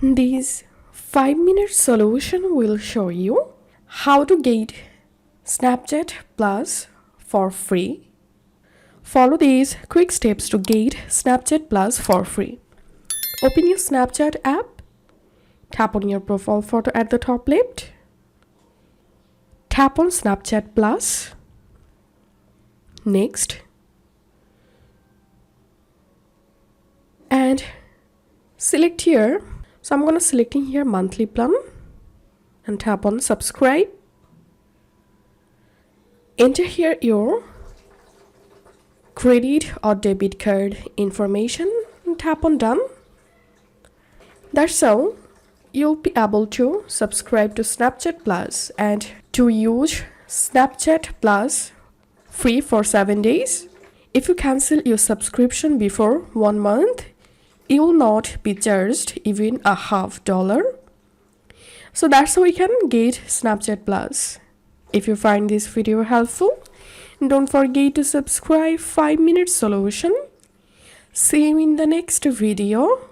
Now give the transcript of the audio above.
This 5-minute solution will show you how to get Snapchat Plus for free. Follow these quick steps to get Snapchat Plus for free. Open your Snapchat app. Tap on your profile photo at the top left. Tap on Snapchat Plus. Next. And select here. So I'm going to selecting here monthly plan and tap on subscribe. Enter here your credit or debit card information and tap on done. That's how you'll be able to subscribe to Snapchat Plus and to use Snapchat Plus free for 7 days. If you cancel your subscription before 1 month, you will not be charged even $0.50. So that's how we can get Snapchat Plus. If you find this video helpful, don't forget to subscribe 5-minute solution. See you in the next video.